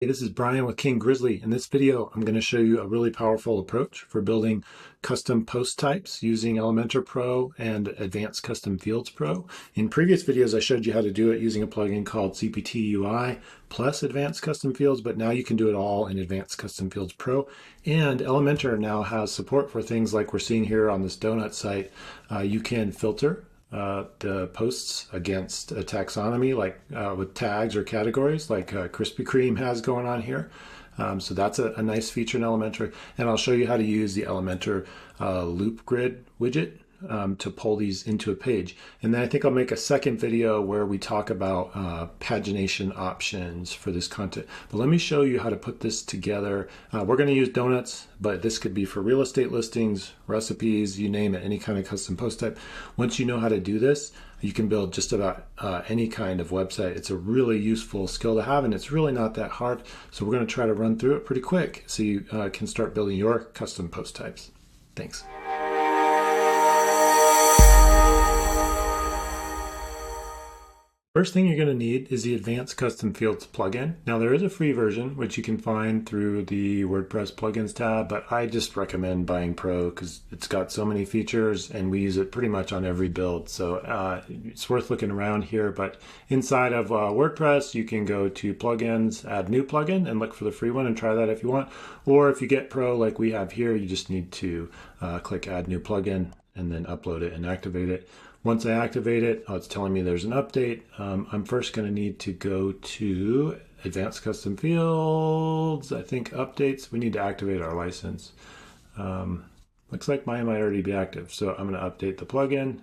Hey, this is Brian with King Grizzly. In this video, I'm going to show you a really powerful approach for building custom post types using Elementor Pro and Advanced Custom Fields Pro. In previous videos, I showed you how to do it using a plugin called CPT UI plus Advanced Custom Fields, but now you can do it all in Advanced Custom Fields Pro. And Elementor now has support for things like we're seeing here on this donut site. You can filter the posts against a taxonomy, like with tags or categories, like Krispy Kreme has going on here. So that's a nice feature in Elementor. And I'll show you how to use the Elementor loop grid widget to pull these into a page. And then I think I'll make a second video where we talk about pagination options for this content. But let me show you how to put this together. We're going to use donuts, but this could be for real estate listings, recipes, you name it, any kind of custom post type. Once you know how to do this, you can build just about any kind of website. It's a really useful skill to have, and it's really not that hard. So we're going to try to run through it pretty quick so you can start building your custom post types. Thanks. First thing you're going to need is the Advanced Custom Fields plugin. Now there is a free version which you can find through the WordPress plugins tab, but I just recommend buying Pro because it's got so many features and we use it pretty much on every build. So it's worth looking around here, but inside of WordPress you can go to plugins, add new plugin, and look for the free one and try that if you want. Or if you get Pro like we have here, you just need to click add new plugin and then upload it and activate it. Once I activate it, it's telling me there's an update. I'm first going to need to go to Advanced Custom Fields. I think updates. We need to activate our license. Looks like mine might already be active. So I'm going to update the plugin.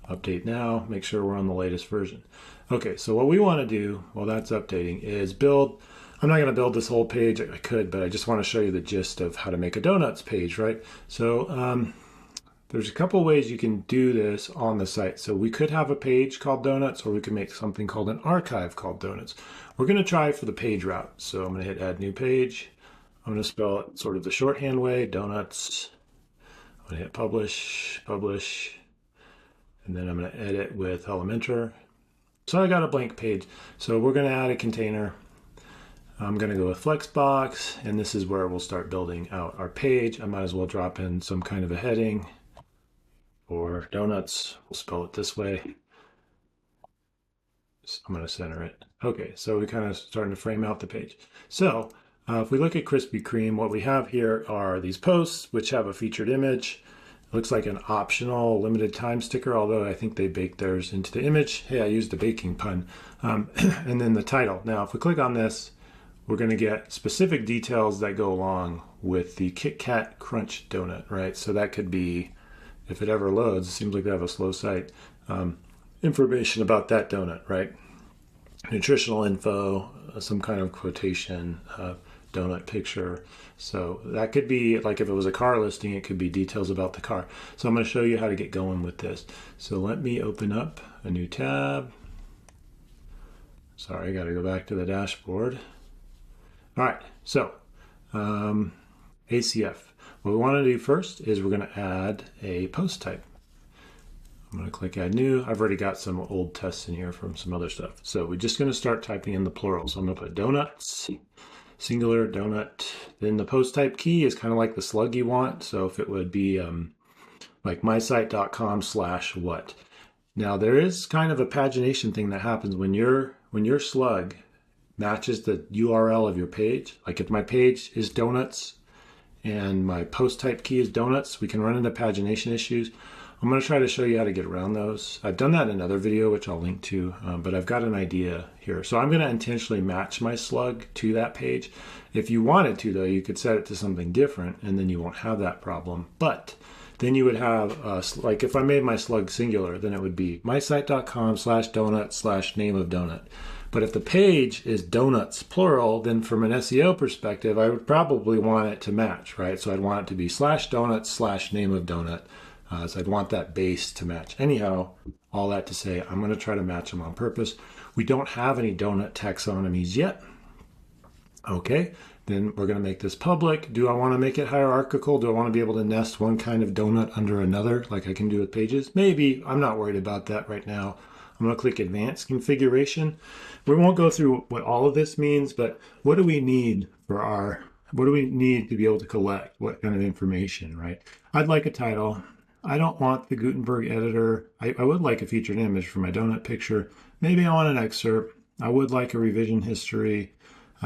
Update now. Make sure we're on the latest version. Okay, so what we want to do while that's updating is build. I'm not going to build this whole page. I could, but I just want to show you the gist of how to make a donuts page, right? So there's a couple ways you can do this on the site. So we could have a page called donuts, or we could make something called an archive called donuts. We're going to try for the page route. So I'm going to hit add new page. I'm going to spell it sort of the shorthand way, donuts. I'm going to hit publish, publish, and then I'm going to edit with Elementor. So I got a blank page. So we're going to add a container. I'm going to go with Flexbox, and this is where we'll start building out our page. I might as well drop in some kind of a heading. Or donuts, we'll spell it this way. I'm going to center it. Okay, so we're kind of starting to frame out the page. So if we look at Krispy Kreme, what we have here are these posts, which have a featured image. It looks like an optional limited time sticker, although I think they baked theirs into the image. Hey, I used a baking pun. And then the title. Now, if we click on this, we're going to get specific details that go along with the Kit Kat Crunch donut, right? So that could be, if it ever loads, it seems like they have a slow site, information about that donut, right? Nutritional info, some kind of quotation, donut picture. So that could be, like if it was a car listing, it could be details about the car. So I'm going to show you how to get going with this. So let me open up a new tab. Sorry, I got to go back to the dashboard. All right, so ACF. What we want to do first is we're going to add a post type. I'm going to click add new. I've already got some old tests in here from some other stuff. So we're just going to start typing in the plural. So I'm going to put donuts, singular, donut. Then the post type key is kind of like the slug you want. So if it would be like mysite.com/what. Now there is kind of a pagination thing that happens when your slug matches the URL of your page. Like if my page is donuts, and my post type key is donuts, we can run into pagination issues. I'm going to try to show you how to get around those. I've done that in another video, which I'll link to, but I've got an idea here. So I'm going to intentionally match my slug to that page. If you wanted to, though, you could set it to something different, and then you won't have that problem. But then you would have, like if I made my slug singular, then it would be mysite.com/donut/name of donut. But if the page is donuts plural, then from an SEO perspective, I would probably want it to match, right? So I'd want it to be /donuts/name of donut. So I'd want that base to match. Anyhow, all that to say, I'm going to try to match them on purpose. We don't have any donut taxonomies yet. Okay, then we're going to make this public. Do I want to make it hierarchical? Do I want to be able to nest one kind of donut under another like I can do with pages? Maybe. I'm not worried about that right now. I'm going to click Advanced Configuration. We won't go through what all of this means, but what do we need for what do we need to be able to collect what kind of information, right? I'd like a title. I don't want the Gutenberg editor. I would like a featured image for my donut picture. Maybe I want an excerpt. I would like a revision history.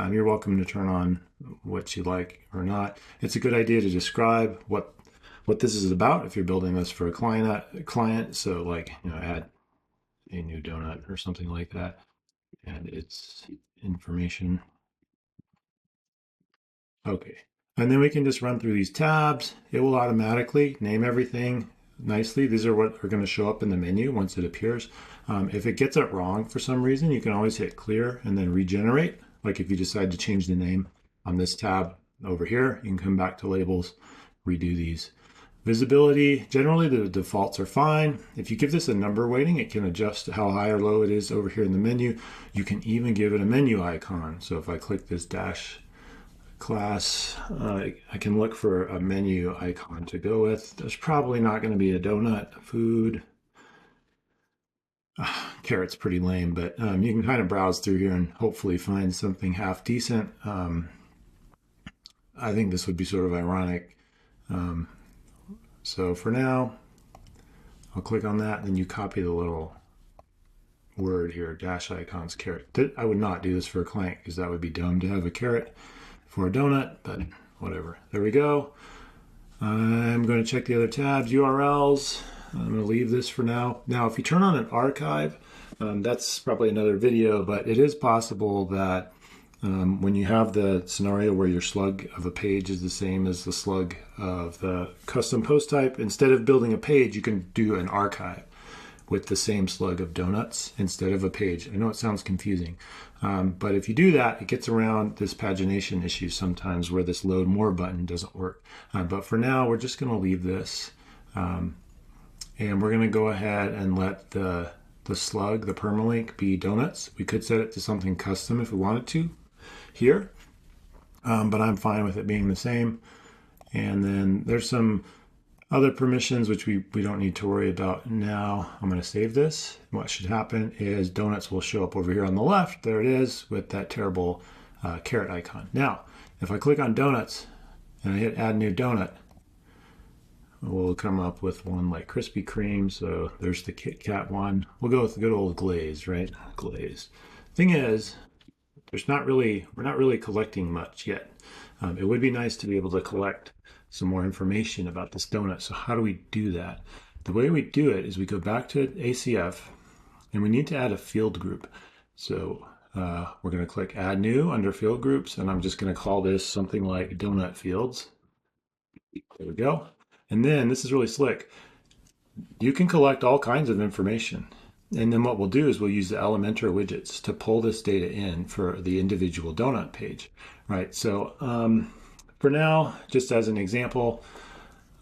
You're welcome to turn on what you like or not. It's a good idea to describe what this is about if you're building this for a client. So like, add a new donut or something like that, and its information. Okay, and then we can just run through these tabs. It will automatically name everything nicely. These are what are going to show up in the menu once it appears. If it gets it wrong for some reason, you can always hit clear and then regenerate. Like if you decide to change the name on this tab over here, you can come back to labels, redo these. Visibility, generally the defaults are fine. If you give this a number weighting, it can adjust how high or low it is over here in the menu. You can even give it a menu icon. So if I click this dash class, I can look for a menu icon to go with. There's probably not going to be a donut, food. Carrot's pretty lame, but you can kind of browse through here and hopefully find something half decent. I think this would be sort of ironic. So for now, I'll click on that, and then you copy the little word here, dash icons, carrot. I would not do this for a client because that would be dumb to have a carrot for a donut, but whatever. There we go. I'm going to check the other tabs, URLs. I'm going to leave this for now. Now, if you turn on an archive, that's probably another video, but it is possible that when you have the scenario where your slug of a page is the same as the slug of the custom post type, instead of building a page, you can do an archive with the same slug of donuts instead of a page. I know it sounds confusing, but if you do that, it gets around this pagination issue sometimes where this load more button doesn't work. But for now, we're just going to leave this. And we're going to go ahead and let the slug, the permalink, be donuts. We could set it to something custom if we wanted to here, but I'm fine with it being the same. And then there's some other permissions which we don't need to worry about now. I'm going to save this. What should happen is donuts will show up over here on the left. There it is with that terrible carrot icon. Now, if I click on donuts and I hit add new donut, we'll come up with one like Krispy Kreme. So there's the Kit Kat one. We'll go with the good old Glazed, right? Glazed. Thing is, we're not really collecting much yet. It would be nice to be able to collect some more information about this donut. So how do we do that? The way we do it is we go back to ACF and we need to add a field group. So we're going to click add new under field groups, and I'm just going to call this something like donut fields. There we go. And then this is really slick. You can collect all kinds of information. And then what we'll do is we'll use the Elementor widgets to pull this data in for the individual donut page, right? So for now, just as an example,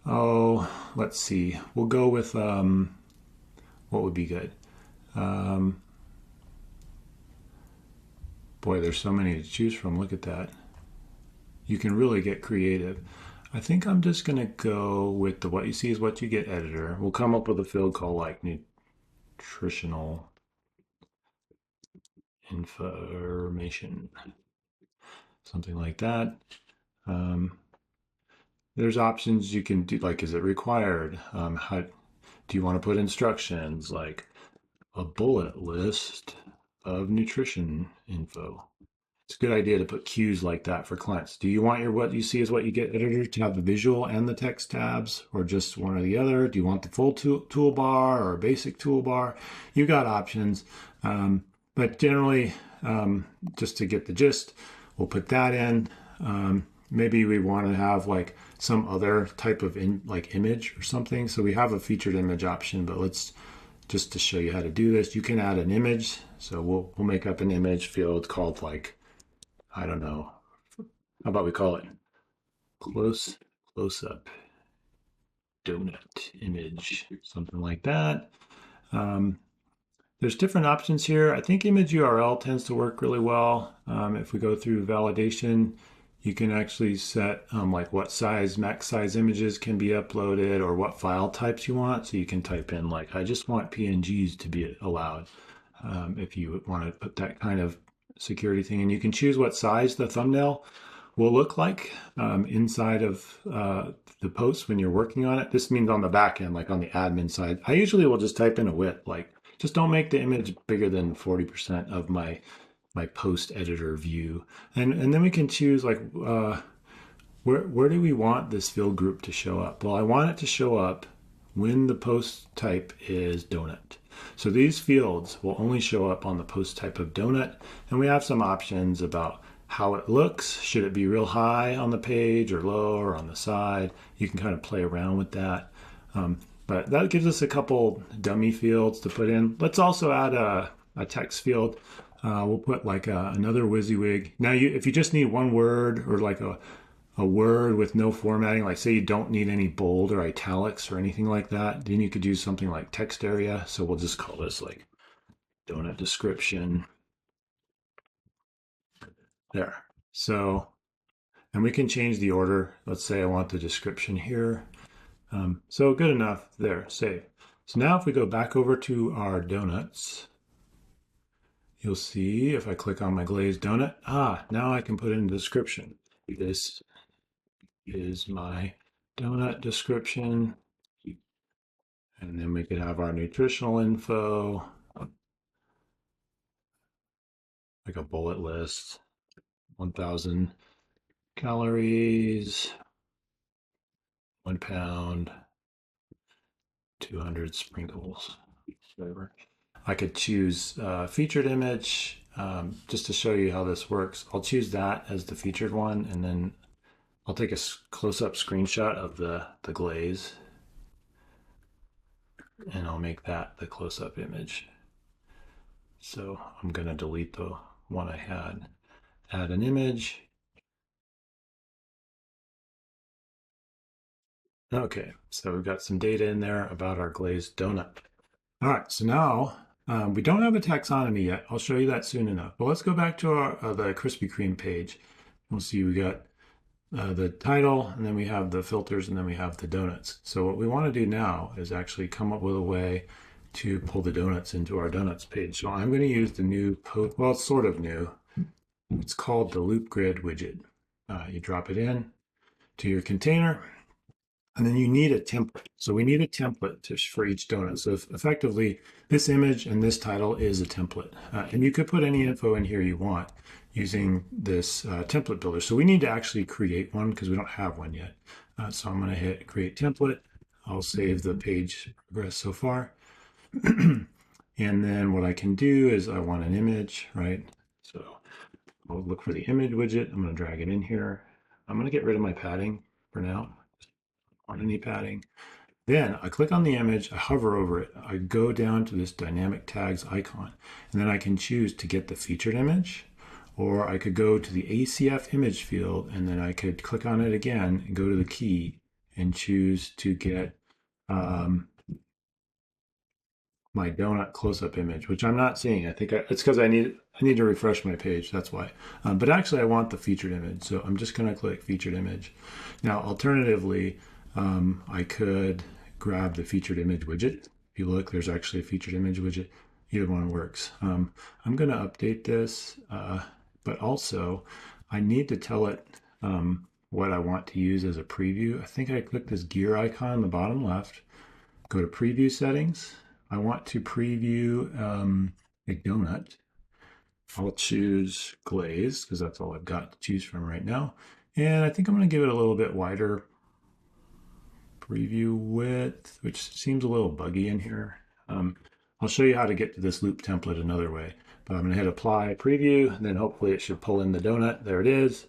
let's see, we'll go with what would be good. Boy, there's so many to choose from. Look at that. You can really get creative. I think I'm just going to go with the what you see is what you get editor. We'll come up with a field called like nutritional information, something like that. There's options you can do, like, is it required? How do you want to put instructions, like a bullet list of nutrition info? It's a good idea to put cues like that for clients. Do you want your what you see is what you get editor to have the visual and the text tabs, or just one or the other? Do you want the full toolbar or a basic toolbar? You got options, but generally, just to get the gist, we'll put that in. Maybe we want to have like some other type of image or something. So we have a featured image option, but let's just to show you how to do this, you can add an image. So we'll make up an image field called like, I don't know, how about we call it close-up donut image, something like that. There's different options here. I think image URL tends to work really well. If we go through validation, you can actually set like what size, max size images can be uploaded or what file types you want. So you can type in like, I just want PNGs to be allowed if you want to put that kind of security thing. And you can choose what size the thumbnail will look like inside of the post when you're working on it. This means on the back end, like on the admin side. I usually will just type in a width, like just don't make the image bigger than 40% of my post editor view. And then we can choose like, where do we want this field group to show up? Well, I want it to show up when the post type is donut. So these fields will only show up on the post type of donut. And we have some options about how it looks. Should it be real high on the page or low or on the side? You can kind of play around with that. But that gives us a couple dummy fields to put in. Let's also add a text field. We'll put like another WYSIWYG. Now, if you just need one word or like a word with no formatting, like say you don't need any bold or italics or anything like that, then you could use something like text area. So we'll just call this like donut description. There. So, and we can change the order. Let's say I want the description here. So good enough there, save. So now if we go back over to our donuts, you'll see if I click on my glazed donut, now I can put in the description. This is my donut description. And then we could have our nutritional info, like a bullet list, 1,000 calories, 1 pound, 200 sprinkles, whatever. I could choose featured image just to show you how this works. I'll choose that as the featured one, and then I'll take a close-up screenshot of the glaze, and I'll make that the close-up image. So I'm going to delete the one I had. Add an image. Okay, so we've got some data in there about our glazed donut. All right, so now we don't have a taxonomy yet. I'll show you that soon enough. But let's go back to our the Krispy Kreme page. We'll see we got the title, and then we have the filters, and then we have the donuts. So what we want to do now is actually come up with a way to pull the donuts into our donuts page. So I'm going to use the new, well, it's sort of new. It's called the loop grid widget. You drop it in to your container, and then you need a template. So we need a template for each donut. So effectively, this image and this title is a template. And you could put any info in here you want using this template builder. So we need to actually create one because we don't have one yet. So I'm going to hit create template. I'll save the page progress so far. And then what I can do is I want an image, right? So I'll look for the image widget. I'm going to drag it in here. I'm going to get rid of my padding for now. On any padding. Then I click on the image, I hover over it, I go down to this dynamic tags icon, and then I can choose to get the featured image, or I could go to the ACF image field, and then I could click on it again and go to the key and choose to get my donut close-up image, which I'm not seeing. I think it's because I need to refresh my page. That's why. But actually, I want the featured image, so I'm just going to click featured image. Now, alternatively, I could grab the featured image widget. If you look, there's actually a featured image widget. Either one works. I'm going to update this, but also I need to tell it what I want to use as a preview. I think I click this gear icon on the bottom left, go to preview settings. I want to preview a donut. I'll choose glaze because that's all I've got to choose from right now. And I think I'm going to give it a little bit wider preview width, which seems a little buggy in here. I'll show you how to get to this loop template another way, but I'm going to hit apply preview, and then hopefully it should pull in the donut. There it is.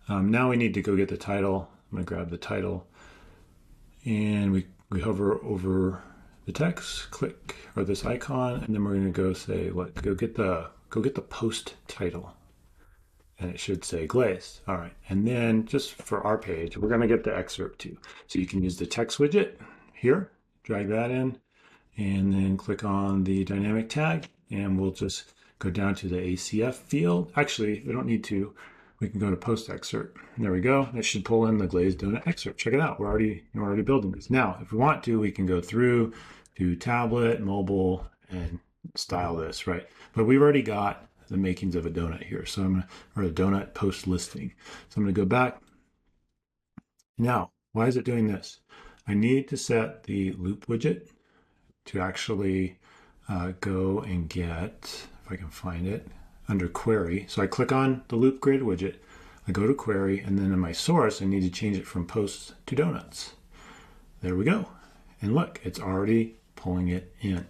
Now we need to go get the title. I'm going to grab the title, and we hover over the text, click or this icon, and then we're going to go say, what? Go get the post title. And it should say glazed. All right. And then just for our page, we're going to get the excerpt too. So you can use the text widget here, drag that in, and then click on the dynamic tag, and we'll just go down to the ACF field. Actually, we don't need to. we can go to post excerpt. There we go. It should pull in the glazed donut excerpt. Check it out. We're already building this. Now, if we want to, we can go through to tablet, mobile, and style this, right? But we've already got the makings of a donut here. So or a donut post listing. So I'm gonna go back. Now, why is it doing this? I need to set the loop widget to actually go and get, if I can find it, under query. So I click on the loop grid widget, I go to query, and then in my source, I need to change it from posts to donuts. There we go. And look, it's already pulling it in.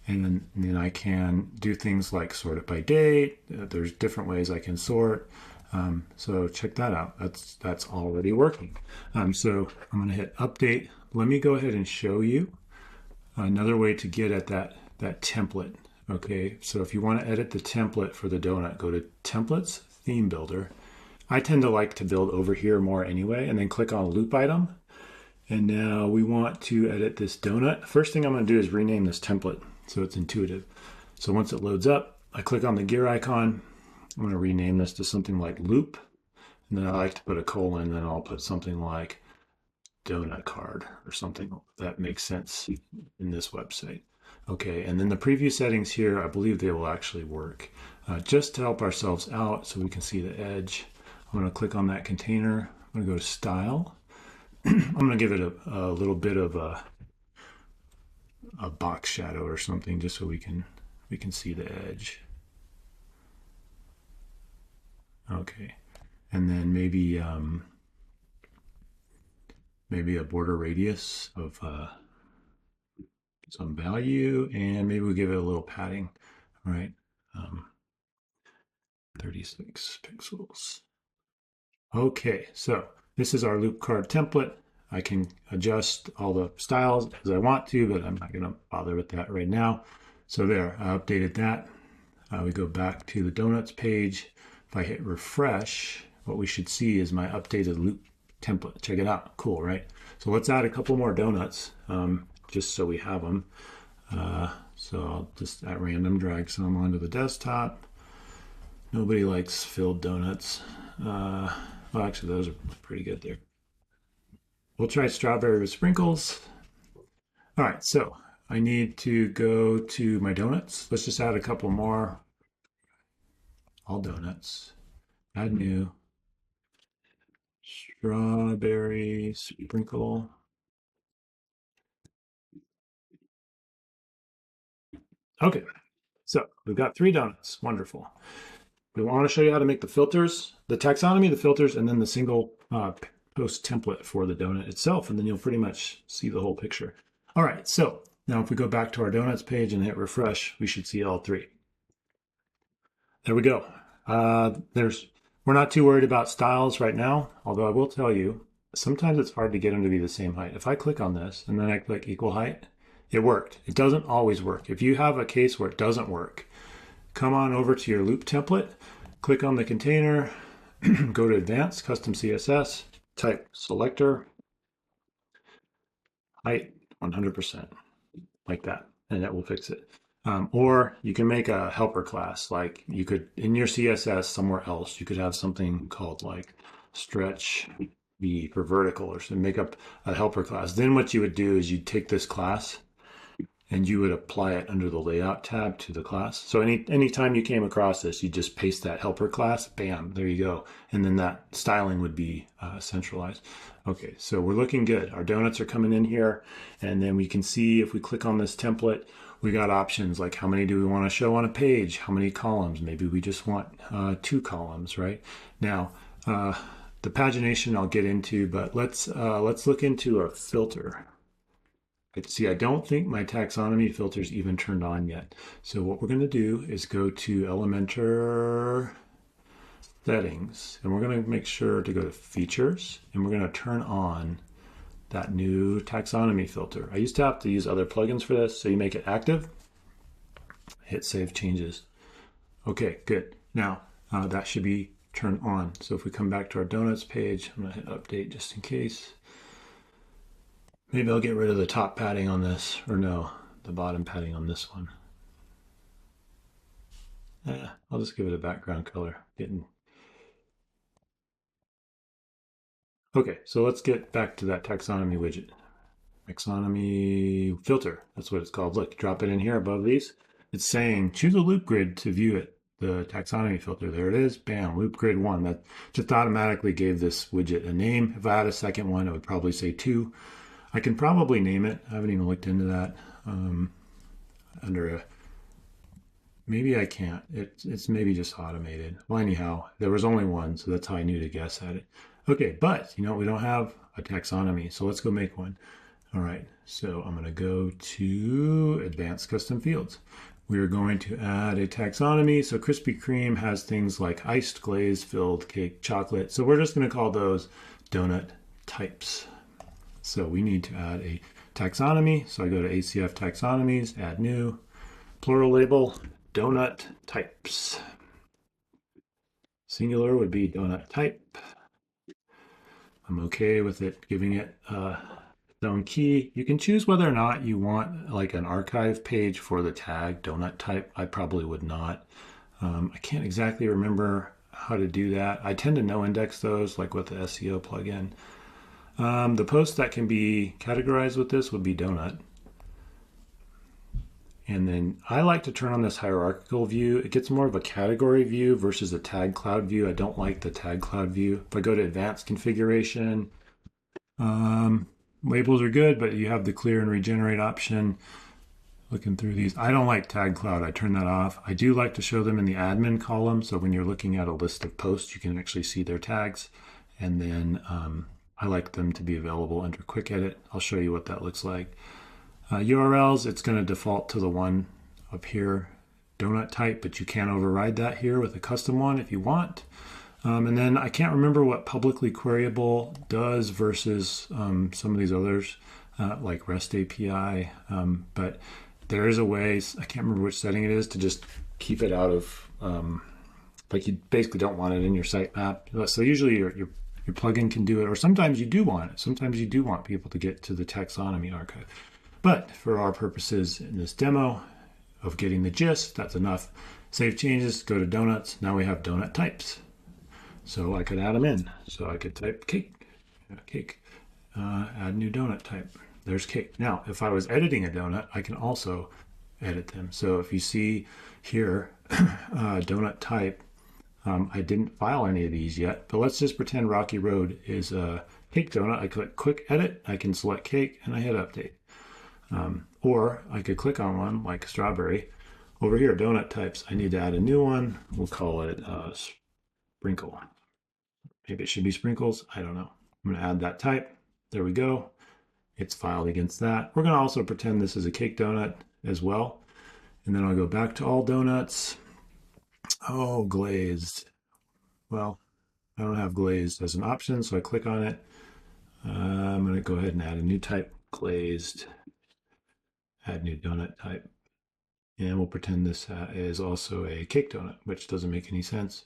And then I can do things like sort it by date. There's different ways I can sort. So check that out. That's already working. So I'm going to hit update. Let me go ahead and show you another way to get at that template. Okay, so if you want to edit the template for the donut, go to Templates, Theme Builder. I tend to like to build over here more anyway, and then click on Loop Item. And now we want to edit this donut. First thing I'm going to do is rename this template so it's intuitive. So once it loads up, I click on the gear icon. I'm going to rename this to something like Loop. And then I like to put a colon, and then I'll put something like donut card or something that makes sense in this website. Okay, and then the preview settings here, I believe they will actually work. Just to help ourselves out so we can see the edge, I'm going to click on that container. I'm going to go to Style. I'm going to give it a little bit of a box shadow or something just so we can see the edge. Okay, and then maybe a border radius of some value, and maybe we give it a little padding, right? 36 pixels. Okay, so this is our loop card template. I can adjust all the styles as I want to, but I'm not going to bother with that right now. So there, I updated that. We go back to the donuts page. If I hit refresh, what we should see is my updated loop template. Check it out. Cool, right? So let's add a couple more donuts just so we have them. So I'll just at random drag some onto the desktop. Nobody likes filled donuts. Well, actually, those are pretty good there. We'll try strawberry with sprinkles. All right, so I need to go to my donuts. Let's just add a couple more. All donuts. Add new. Strawberry sprinkle. Okay, so we've got 3 donuts. Wonderful. We want to show you how to make the filters, the taxonomy, the filters, and then the single post template for the donut itself, and then you'll pretty much see the whole picture. All right, so now if we go back to our donuts page and hit refresh, we should see all 3. There we go. We're not too worried about styles right now, although I will tell you, sometimes it's hard to get them to be the same height. If I click on this and then I click equal height, it worked. It doesn't always work. If you have a case where it doesn't work, come on over to your loop template, click on the container, go to Advanced, Custom CSS, type selector, height 100%, like that, and that will fix it. Or you can make a helper class, like you could, in your CSS somewhere else, you could have something called like stretch B for vertical or something, make up a helper class. Then what you would do is you'd take this class and you would apply it under the layout tab to the class. So anytime you came across this, you just paste that helper class, bam, there you go. And then that styling would be centralized. Okay, so we're looking good. Our donuts are coming in here, and then we can see if we click on this template, we got options like how many do we want to show on a page, how many columns, maybe we just want 2 columns, right? Now, the pagination I'll get into, but let's look into a filter. See, I don't think my taxonomy filter is even turned on yet. So what we're going to do is go to Elementor settings, and we're going to make sure to go to features, and we're going to turn on that new taxonomy filter. I used to have to use other plugins for this, so you make it active, hit save changes. Okay, good. Now that should be turned on. So if we come back to our donuts page, I'm going to hit update just in case. Maybe I'll get rid of the top padding on this, or no, the bottom padding on this one. I'll just give it a background color. Okay, so let's get back to that taxonomy widget. Taxonomy filter, that's what it's called. Look, drop it in here above these. It's saying choose a loop grid to view it. The taxonomy filter, there it is. Bam, loop grid 1. That just automatically gave this widget a name. If I had a second one, it would probably say 2. I can probably name it. I haven't even looked into that. Maybe I can't. It's maybe just automated. Well, anyhow, there was only one, so that's how I knew to guess at it. Okay, but you know, we don't have a taxonomy, so let's go make one. All right, so I'm going to go to Advanced Custom Fields. We're going to add a taxonomy. So Krispy Kreme has things like iced, glazed, filled, cake, chocolate. So we're just going to call those donut types. So we need to add a taxonomy. So I go to ACF taxonomies, add new, plural label, donut types. Singular would be donut type. I'm okay with it giving it its own key. You can choose whether or not you want like an archive page for the tag donut type. I probably would not. I can't exactly remember how to do that. I tend to no index those like with the SEO plugin. The post that can be categorized with this would be donut. And then I like to turn on this hierarchical view. It gets more of a category view versus a tag cloud view. I don't like the tag cloud view. If I go to advanced configuration, labels are good, but you have the clear and regenerate option. Looking through these, I don't like tag cloud. I turn that off. I do like to show them in the admin column. So when you're looking at a list of posts, you can actually see their tags. And then I like them to be available under quick edit. I'll show you what that looks like. URLs, it's going to default to the one up here, donut type, but you can override that here with a custom one if you want. And then I can't remember what publicly queryable does versus some of these others, like REST API. But there is a way, I can't remember which setting it is, to just keep it out of, like you basically don't want it in your sitemap. So usually your plugin can do it, or sometimes you do want it. Sometimes you do want people to get to the taxonomy archive. But for our purposes in this demo of getting the gist, that's enough. Save changes, go to donuts. Now we have donut types. So I could add them in. So I could type cake, add new donut type. There's cake. Now, if I was editing a donut, I can also edit them. So if you see here, donut type, I didn't file any of these yet, but let's just pretend Rocky Road is a cake donut. I click quick edit, I can select cake, and I hit update. Or I could click on one like strawberry. Over here, donut types, I need to add a new one. We'll call it sprinkle. Maybe it should be sprinkles. I don't know. I'm going to add that type. There we go. It's filed against that. We're going to also pretend this is a cake donut as well. And then I'll go back to all donuts. Oh, glazed. Well, I don't have glazed as an option, so I click on it. I'm going to go ahead and add a new type, glazed. Add new donut type. And we'll pretend this is also a cake donut, which doesn't make any sense.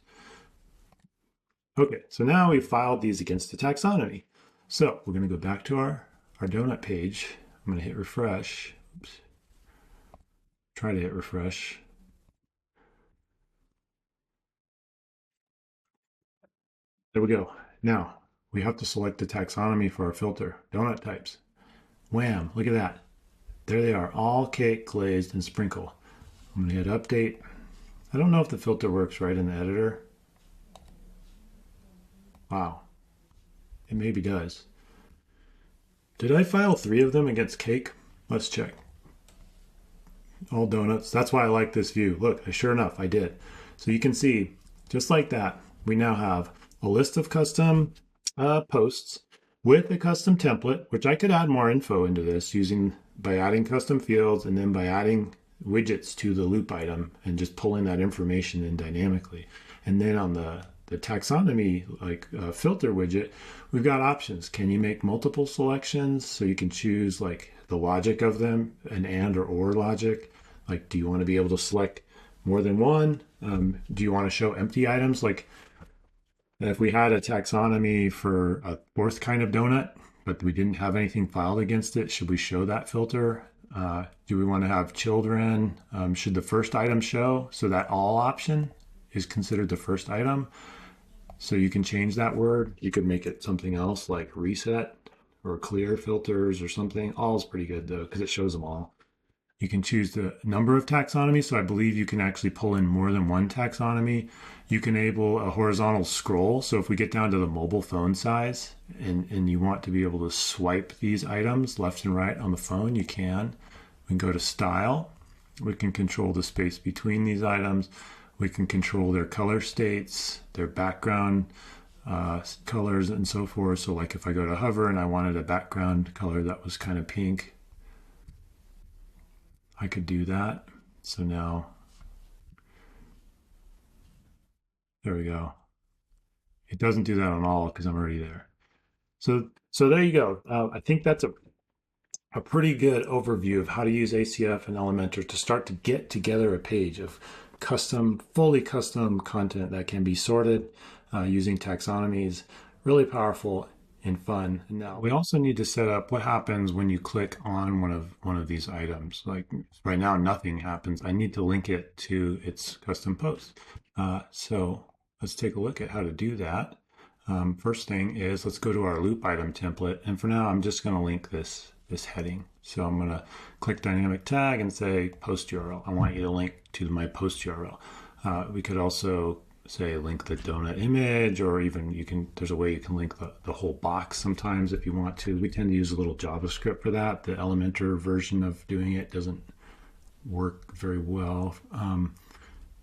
Okay, so now we've filed these against the taxonomy. So we're going to go back to our donut page. I'm going to hit refresh. Oops. Try to hit refresh. There we go. Now we have to select the taxonomy for our filter, donut types. Wham, look at that. There they are, all cake, glazed, and sprinkle. I'm going to hit update. I don't know if the filter works right in the editor. Wow, it maybe does. Did I file 3 of them against cake? Let's check. All donuts. That's why I like this view. Look, sure enough, I did. So you can see, just like that, we now have a list of custom posts with a custom template, which I could add more info into this by adding custom fields and then by adding widgets to the loop item and just pulling that information in dynamically. And then on the taxonomy filter widget, we've got options. Can you make multiple selections? So you can choose like the logic of them, an and or logic. Like, do you want to be able to select more than one? Do you want to show empty items? Like if we had a taxonomy for a 4th kind of donut, but we didn't have anything filed against it, should we show that filter? Do we want to have children? Should the first item show? So that all option is considered the first item. So you can change that word. You could make it something else like reset or clear filters or something. All is pretty good though, because it shows them all. You can choose the number of taxonomies. So I believe you can actually pull in more than one taxonomy. You can enable a horizontal scroll. So if we get down to the mobile phone size and you want to be able to swipe these items left and right on the phone, you can. We can go to style. We can control the space between these items. We can control their color states, their background colors, and so forth. So like if I go to hover and I wanted a background color that was kind of pink, I could do that. So now, there we go. It doesn't do that on all because I'm already there. So there you go. I think that's a pretty good overview of how to use ACF and Elementor to start to get together a page of fully custom content that can be sorted using taxonomies. Really powerful and fun. Now we also need to set up what happens when you click on one of these items. Like right now, nothing happens. I need to link it to its custom post. So let's take a look at how to do that. First thing is let's go to our loop item template. And for now, I'm just going to link this heading. So I'm going to click dynamic tag and say post URL. I want you to link to my post URL. We could also say link the donut image, or even there's a way you can link the whole box sometimes if you want to. We tend to use a little JavaScript for that. The Elementor version of doing it doesn't work very well.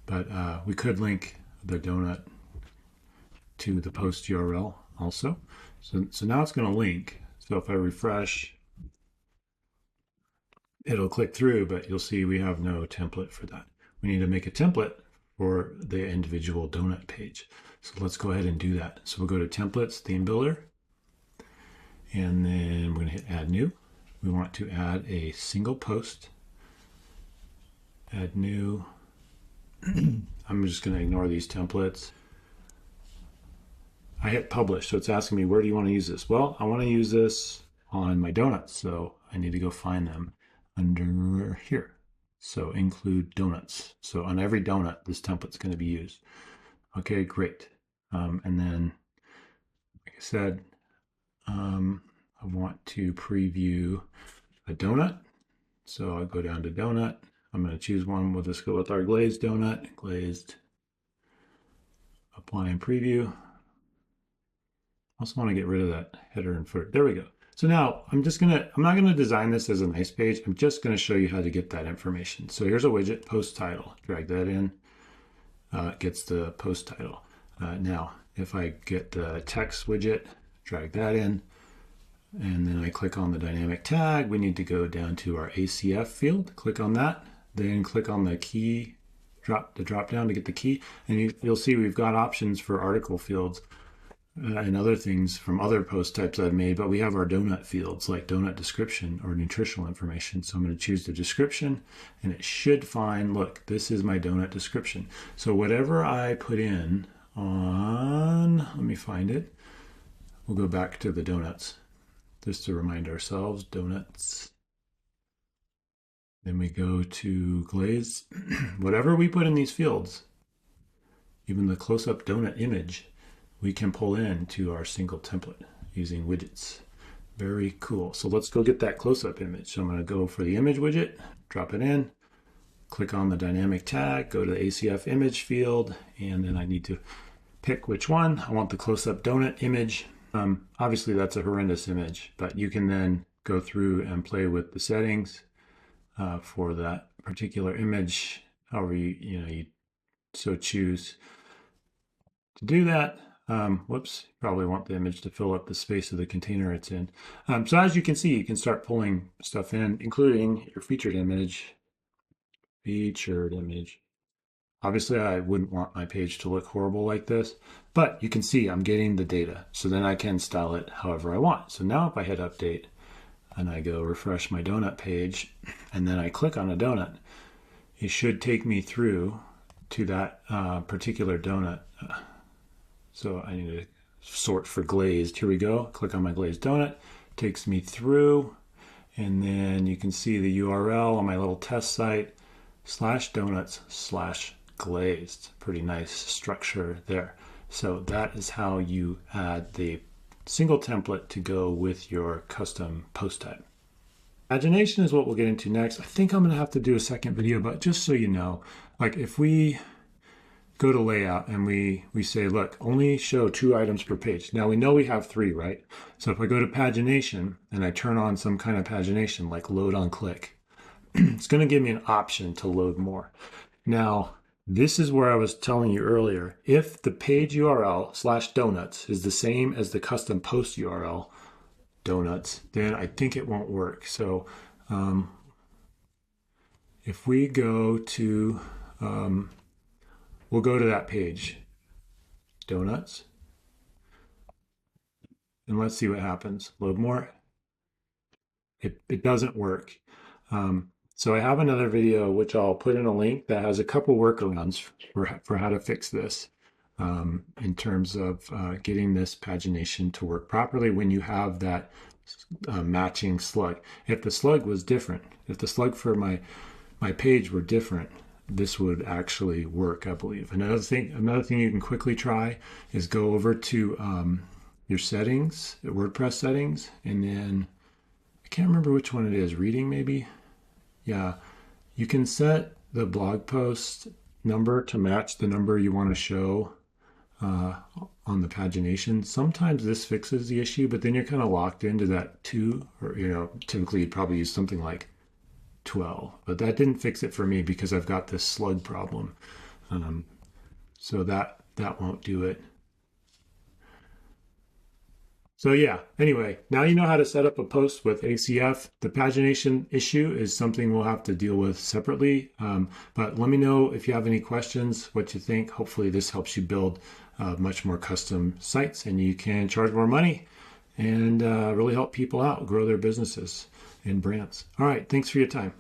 But we could link the donut to the post URL also. So now it's going to link. So if I refresh, it'll click through, but you'll see we have no template for that. We need to make a template for the individual donut page. So let's go ahead and do that. So we'll go to templates, theme builder, and then we're going to hit add new. We want to add a single post, add new. I'm just going to ignore these templates. I hit publish, so it's asking me, where do you want to use this? Well, I want to use this on my donuts, so I need to go find them under here. So include donuts. So on every donut, this template's going to be used. Okay, great. And then, like I said, I want to preview a donut. So I'll go down to donut. I'm going to choose one. We'll just go with our glazed donut. Glazed. Apply and preview. Also want to get rid of that header and footer. There we go. So now I'm not going to design this as a nice page. I'm just going to show you how to get that information. So here's a widget, post title. Drag that in. It gets the post title. Now, if I get the text widget, drag that in, and then I click on the dynamic tag, we need to go down to our ACF field. Click on that. Then click on the key, drop down to get the key. And you'll see we've got options for article fields and other things from other post types I've made, but we have our donut fields like donut description or nutritional information. So I'm going to choose the description, and it should find, look, this is my donut description. So whatever I put in on, let me find it. We'll go back to the donuts just to remind ourselves, donuts. Then we go to Glazed. Whatever we put in these fields, even the close-up donut image, we can pull into our single template using widgets. Very cool. So let's go get that close-up image. So I'm going to go for the image widget, drop it in, click on the dynamic tag, go to the ACF image field, and then I need to pick which one. I want the close-up donut image. Obviously that's a horrendous image, but you can then go through and play with the settings for that particular image, however you so choose to do that. Whoops, probably want the image to fill up the space of the container it's in. So as you can see, you can start pulling stuff in, including your featured image. Featured image. Obviously, I wouldn't want my page to look horrible like this, but you can see I'm getting the data. So then I can style it however I want. So now if I hit update and I go refresh my donut page, and then I click on a donut, it should take me through to that particular donut. So I need to sort for glazed. Here we go. Click on my glazed donut. Takes me through. And then you can see the URL on my little test site, /donuts/glazed. Pretty nice structure there. So that is how you add the single template to go with your custom post type. Pagination is what we'll get into next. I think I'm going to have to do a second video, but just so you know, like if we go to layout and we say, look, only show 2 items per page. Now we know we have 3, right? So if I go to pagination and I turn on some kind of pagination like load on click, it's going to give me an option to load more. Now, this is where I was telling you earlier, if the page URL /donuts is the same as the custom post URL donuts, then I think it won't work. So if we go to, we'll go to that page, donuts, and let's see what happens. Load more. It doesn't work. So I have another video, which I'll put in a link, that has a couple workarounds for how to fix this in terms of getting this pagination to work properly when you have that matching slug. If the slug was different, if the slug for my page were different, this would actually work, I believe. Another thing you can quickly try is go over to your settings, WordPress settings, and then I can't remember which one it is, reading maybe? Yeah, you can set the blog post number to match the number you want to show on the pagination. Sometimes this fixes the issue, but then you're kind of locked into that 2, or typically you'd probably use something like 12, but that didn't fix it for me because I've got this slug problem. So that won't do it. So yeah, anyway, now you know how to set up a post with ACF. The pagination issue is something we'll have to deal with separately, but let me know if you have any questions, what you think. Hopefully this helps you build much more custom sites, and you can charge more money and really help people out, grow their businesses and brands. All right, thanks for your time.